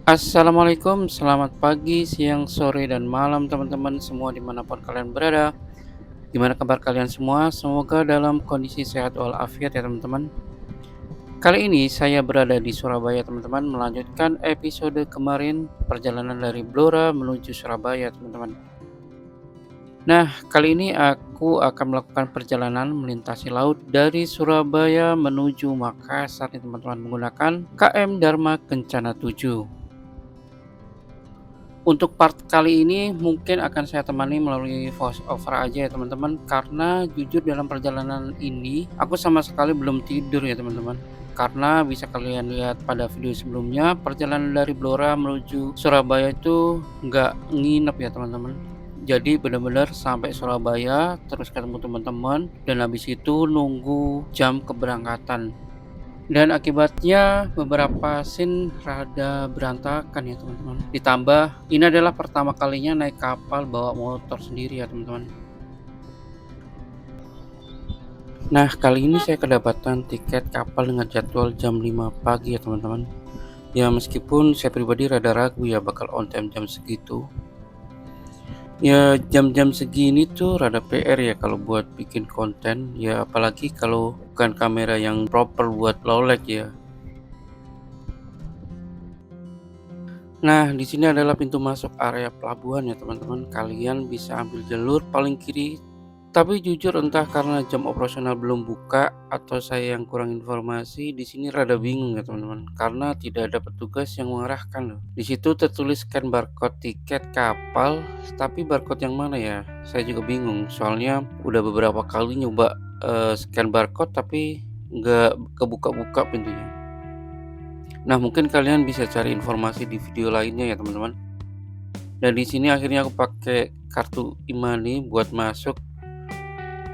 Assalamualaikum, selamat pagi, siang, sore, dan malam teman-teman semua dimanapun kalian berada. Gimana kabar kalian semua? Semoga dalam kondisi sehat walafiat ya teman-teman. Kali ini saya berada di Surabaya teman-teman, melanjutkan episode kemarin perjalanan dari Blora menuju Surabaya teman-teman. Nah, kali ini aku akan melakukan perjalanan melintasi laut dari Surabaya menuju Makassar nih teman-teman menggunakan KM Dharma Kencana 7. Untuk part kali ini mungkin akan saya temani melalui voice over aja ya teman-teman, karena jujur dalam perjalanan ini aku sama sekali belum tidur ya teman-teman. Karena bisa kalian lihat pada video sebelumnya, perjalanan dari Blora menuju Surabaya itu nggak nginep ya teman-teman. Jadi benar-benar sampai Surabaya terus ketemu teman-teman dan habis itu nunggu jam keberangkatan. Dan akibatnya beberapa scene rada berantakan ya teman-teman. Ditambah ini adalah pertama kalinya naik kapal bawa motor sendiri ya teman-teman. Nah, kali ini saya kedapatan tiket kapal dengan jadwal jam 5 pagi ya teman-teman. Ya meskipun saya pribadi rada ragu ya bakal on time jam segitu. Ya jam-jam segini tuh rada PR ya kalau buat bikin konten, ya apalagi kalau bukan kamera yang proper buat low lag ya. Nah, di sini adalah pintu masuk area pelabuhan ya teman-teman. Kalian bisa ambil jalur paling kiri. Tapi jujur entah karena jam operasional belum buka atau saya yang kurang informasi, di sini rada bingung ya teman-teman. Karena tidak ada petugas yang mengarahkan loh. Di situ tertulis scan barcode tiket kapal, tapi barcode yang mana ya? Saya juga bingung. Soalnya udah beberapa kali nyoba scan barcode tapi nggak kebuka-buka pintunya. Nah, mungkin kalian bisa cari informasi di video lainnya ya, teman-teman. Dan di sini akhirnya aku pakai kartu e-money buat masuk.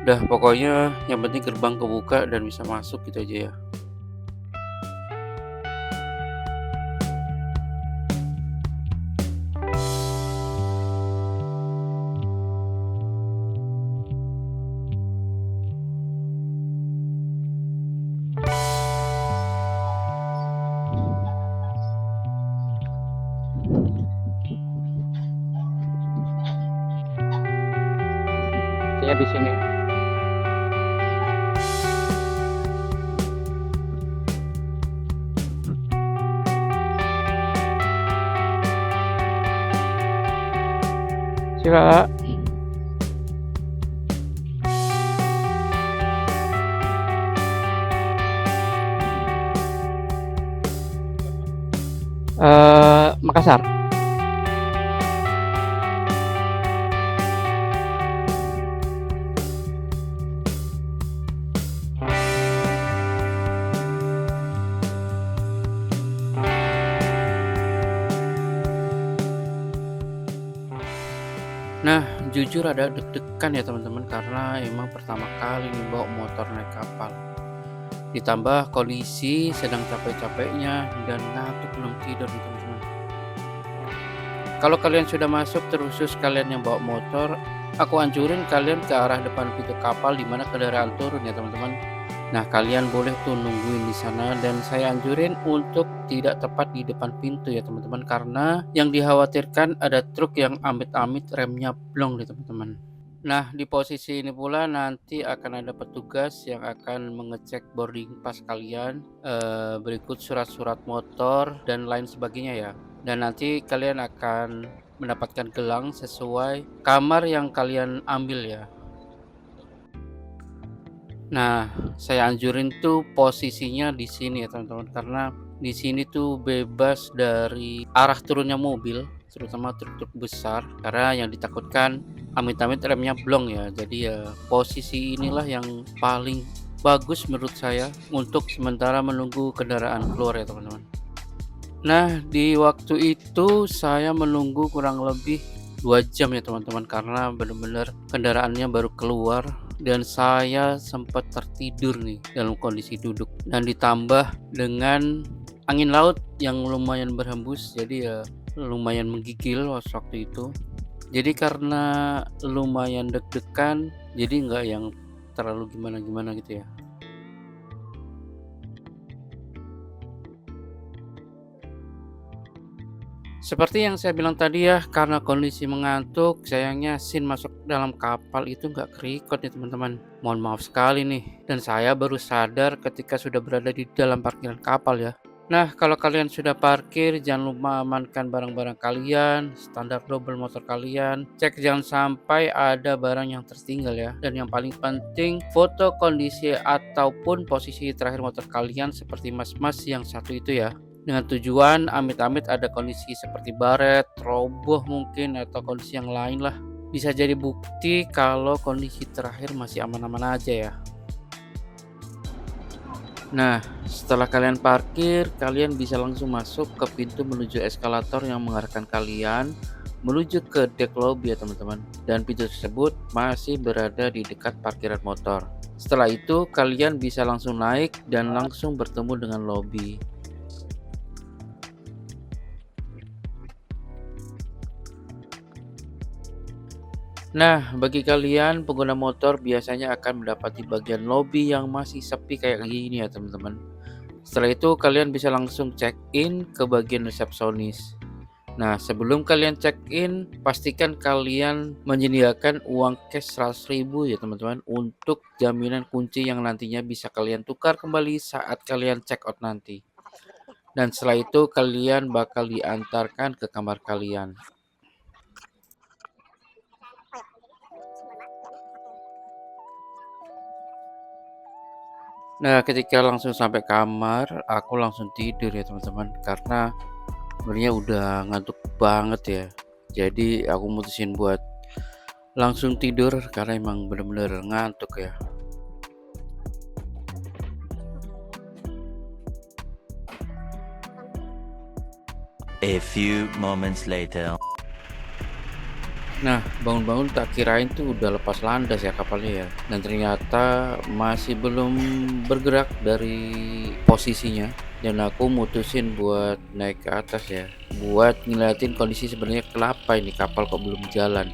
Dah pokoknya yang penting gerbang kebuka dan bisa masuk gitu aja ya. Saya di sini. Sila. Makassar. Nah, jujur ada deg-degan ya teman-teman karena emang pertama kali nih bawa motor naik kapal. Ditambah kondisi sedang capek-capeknya dan ngantuk belum tidur nih teman-teman. Kalau kalian sudah masuk, terusus kalian yang bawa motor, aku anjurin kalian ke arah depan pintu kapal di mana kendaraan turun ya teman-teman. Nah, kalian boleh tuh nungguin di sana dan saya anjurin untuk tidak tepat di depan pintu ya teman-teman karena yang dikhawatirkan ada truk yang amit-amit remnya blong nih teman-teman. Nah, di posisi ini pula nanti akan ada petugas yang akan mengecek boarding pass kalian, berikut surat-surat motor dan lain sebagainya ya. Dan nanti kalian akan mendapatkan gelang sesuai kamar yang kalian ambil ya. Nah, saya anjurin tuh posisinya di sini ya teman-teman karena di sini tuh bebas dari arah turunnya mobil, terutama truk-truk besar karena yang ditakutkan amit-amit remnya blong ya. Jadi ya posisi inilah yang paling bagus menurut saya untuk sementara menunggu kendaraan keluar ya teman-teman. Nah, di waktu itu saya menunggu kurang lebih 2 jam ya teman-teman karena benar-benar kendaraannya baru keluar dan saya sempat tertidur nih dalam kondisi duduk dan ditambah dengan angin laut yang lumayan berhembus jadi ya lumayan menggigil waktu itu. Jadi karena lumayan deg-degan jadi nggak yang terlalu gimana-gimana gitu ya. Seperti yang saya bilang tadi ya, karena kondisi mengantuk, sayangnya SIM masuk dalam kapal itu nggak ke-record nih teman-teman. Mohon maaf sekali nih, dan saya baru sadar ketika sudah berada di dalam parkiran kapal ya. Nah, kalau kalian sudah parkir, jangan lupa amankan barang-barang kalian, standar double motor kalian, cek jangan sampai ada barang yang tertinggal ya. Dan yang paling penting, foto kondisi ataupun posisi terakhir motor kalian seperti mas-mas yang satu itu ya. Dengan tujuan amit-amit ada kondisi seperti baret, roboh mungkin, atau kondisi yang lain lah. Bisa jadi bukti kalau kondisi terakhir masih aman-aman aja ya. Nah, setelah kalian parkir, kalian bisa langsung masuk ke pintu menuju eskalator yang mengarahkan kalian menuju ke deck lobby ya teman-teman. Dan pintu tersebut masih berada di dekat parkiran motor. Setelah itu, kalian bisa langsung naik dan langsung bertemu dengan lobby. Nah, bagi kalian pengguna motor biasanya akan mendapati bagian lobby yang masih sepi kayak gini ya teman-teman. Setelah itu kalian bisa langsung check-in ke bagian resepsionis. Nah, sebelum kalian check-in, pastikan kalian menyediakan uang cash 100.000 ya teman-teman untuk jaminan kunci yang nantinya bisa kalian tukar kembali saat kalian check out nanti. Dan setelah itu kalian bakal diantarkan ke kamar kalian. Nah, ketika langsung sampai kamar, aku langsung tidur ya teman-teman, karena sebenarnya udah ngantuk banget ya. Jadi aku mutusin buat langsung tidur karena emang bener-bener ngantuk ya. A few moments later. Nah, bangun-bangun tak kirain tuh udah lepas landas ya kapalnya ya. Dan ternyata masih belum bergerak dari posisinya. Dan aku mutusin buat naik ke atas ya, buat ngeliatin kondisi sebenarnya kenapa ini kapal kok belum jalan.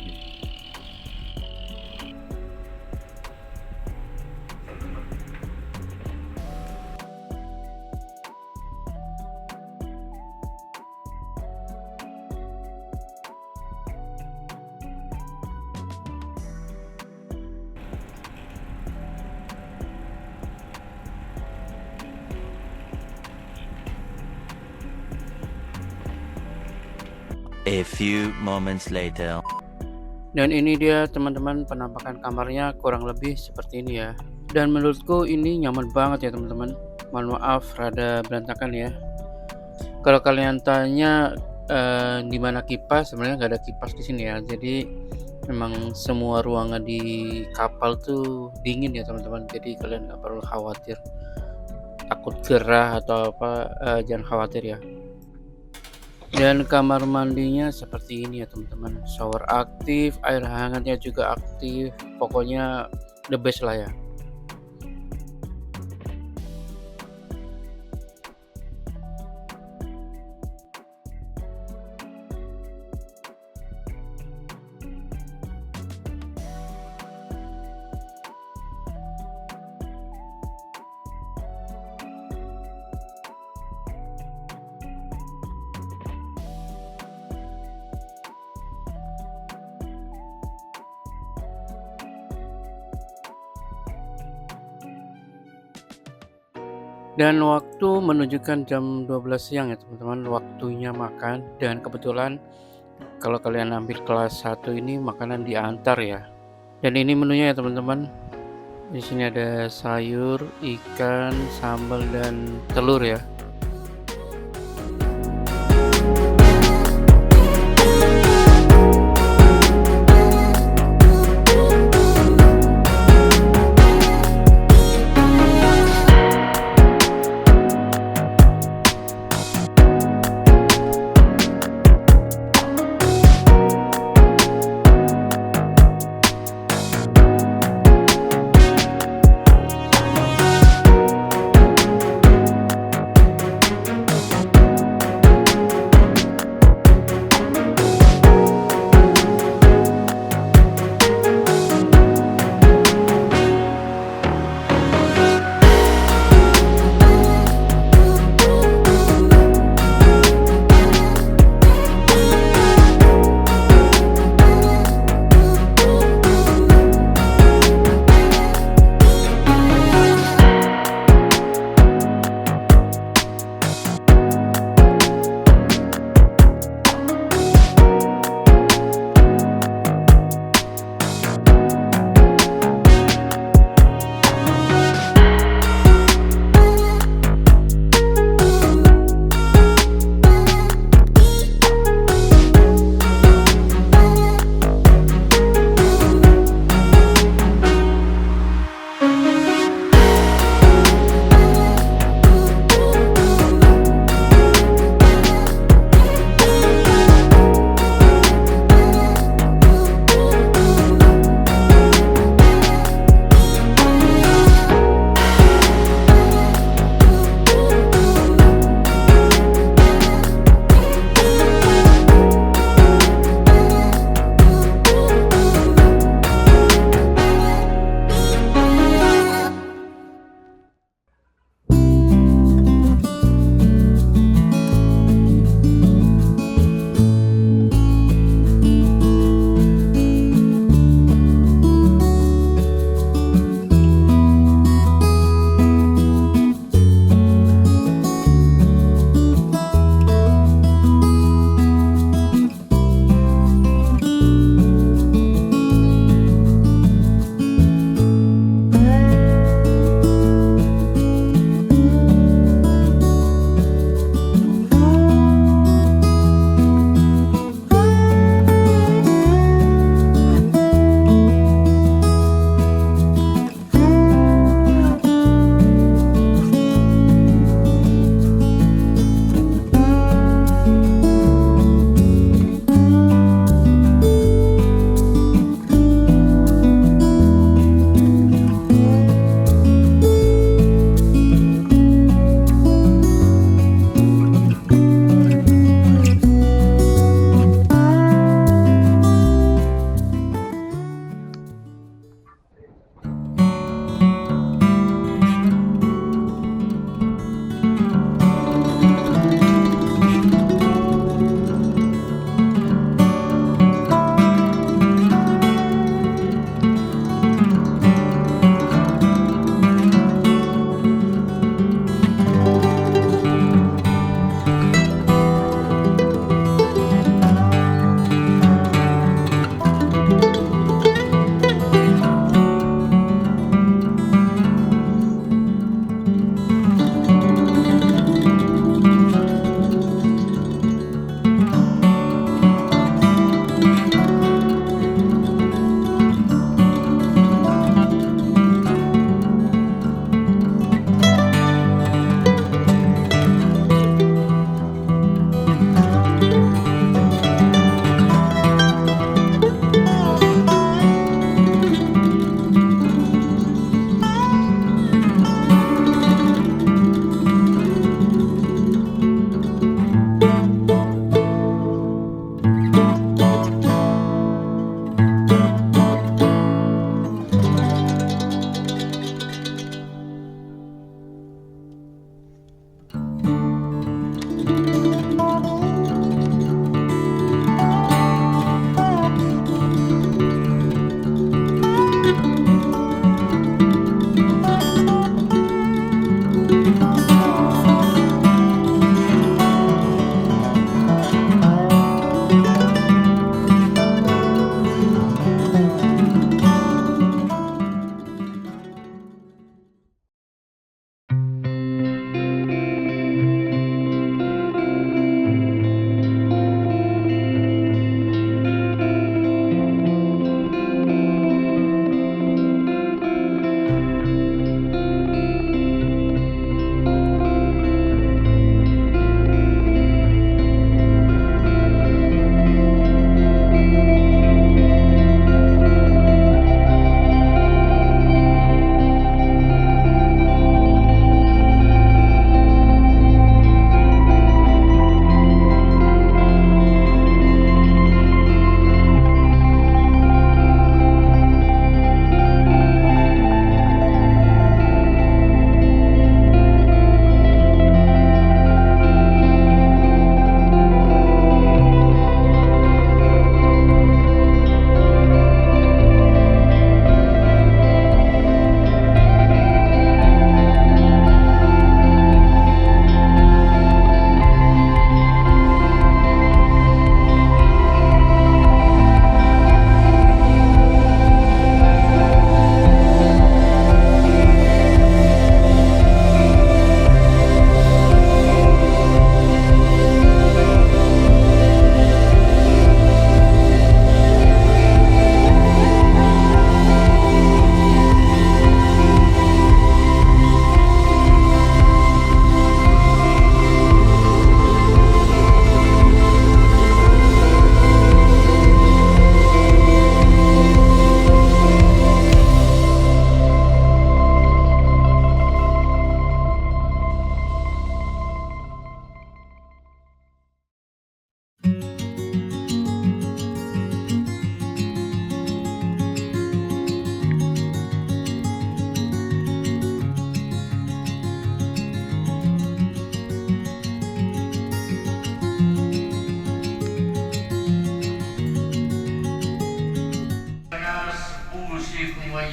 A few moments later. Dan ini dia teman-teman penampakan kamarnya kurang lebih seperti ini ya. Dan menurutku ini nyaman banget ya teman-teman. Mohon maaf rada berantakan ya. Kalau kalian tanya di mana kipas, sebenarnya nggak ada kipas di sini ya. Jadi memang semua ruangan di kapal tuh dingin ya teman-teman. Jadi kalian nggak perlu khawatir takut gerah atau apa, jangan khawatir ya. Dan kamar mandinya seperti ini ya teman-teman, shower aktif, air hangatnya juga aktif, pokoknya the best lah ya. Dan waktu menunjukkan jam 12 siang ya teman-teman, waktunya makan. Dan kebetulan kalau kalian ambil kelas 1 ini makanan diantar ya. Dan ini menunya ya teman-teman. Di sini ada sayur, ikan, sambal dan telur ya.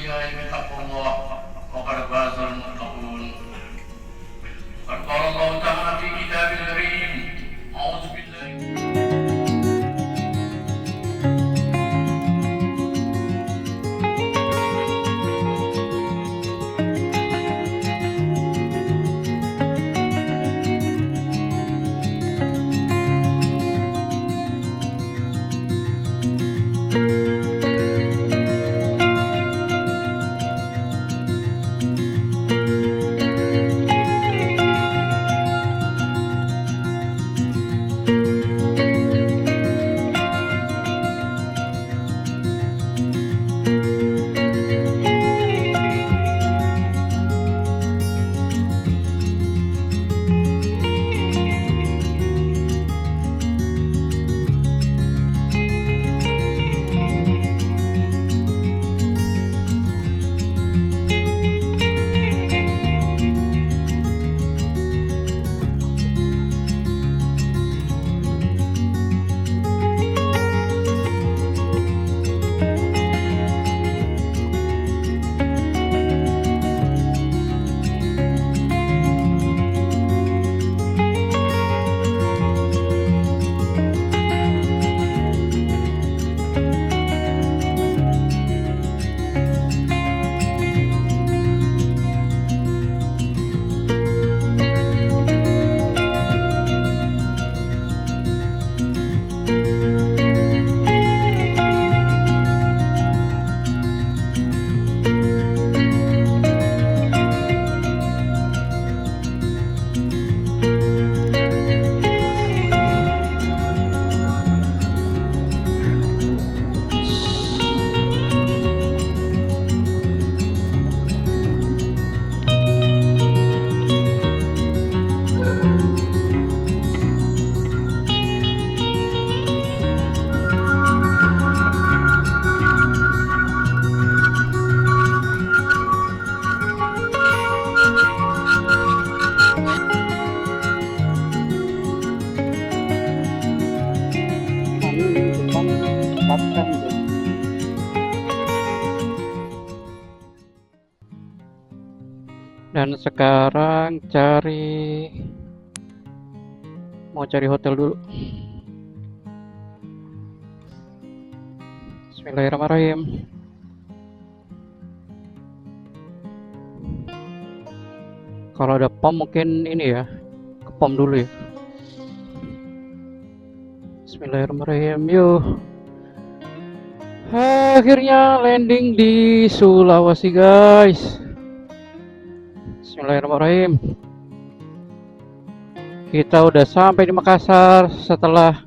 والأتقياء بتقوى الله وقد فاز المتقون. قد قال الله تعالى في كتابه الكريم: أعوذ بالله. Dan sekarang mau cari hotel dulu. Bismillahirrahmanirrahim. Kalau ada pom mungkin ini ya, ke pom dulu ya. Bismillahirrahmanirrahim. Yuk. Akhirnya landing di Sulawesi, guys. Bismillahirrahmanirrahim. Kita udah sampai di Makassar setelah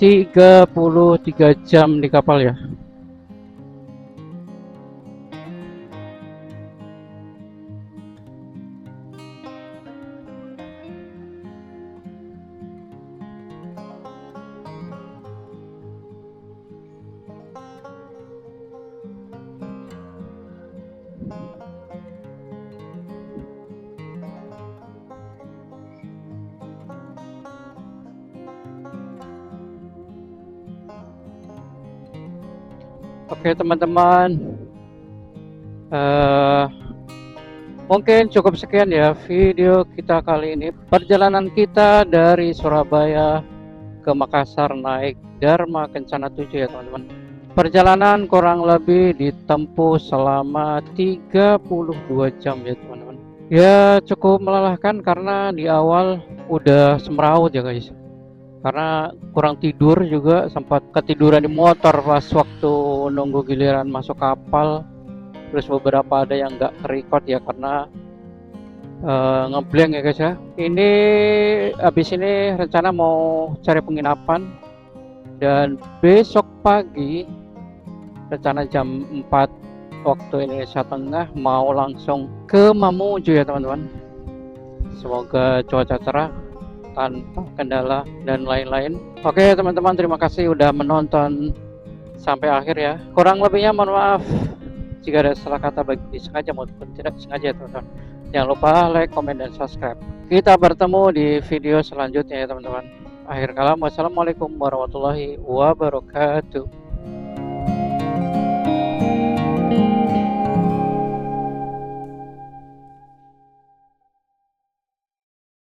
33 jam di kapal ya. Oke teman-teman, mungkin cukup sekian ya video kita kali ini. Perjalanan kita dari Surabaya ke Makassar naik Dharma Kencana 7 ya teman-teman. Perjalanan kurang lebih ditempuh selama 32 jam ya teman-teman. Ya cukup melelahkan karena di awal udah semeraut ya guys. Karena kurang tidur juga, sempat ketiduran di motor pas waktu nunggu giliran masuk kapal. Terus beberapa ada yang nggak record ya karena ngeblank ya guys ya. Ini habis ini rencana mau cari penginapan, dan besok pagi rencana jam 4 waktu Indonesia Tengah mau langsung ke Mamuju ya teman-teman. Semoga cuaca cerah tanpa kendala dan lain-lain. Oke teman-teman, terima kasih udah menonton sampai akhir ya. Kurang lebihnya mohon maaf jika ada salah kata baik disengaja maupun tidak sengaja teman-teman. Jangan lupa like, komen, dan subscribe. Kita bertemu di video selanjutnya ya teman-teman. Akhir kalam, wassalamualaikum warahmatullahi wabarakatuh.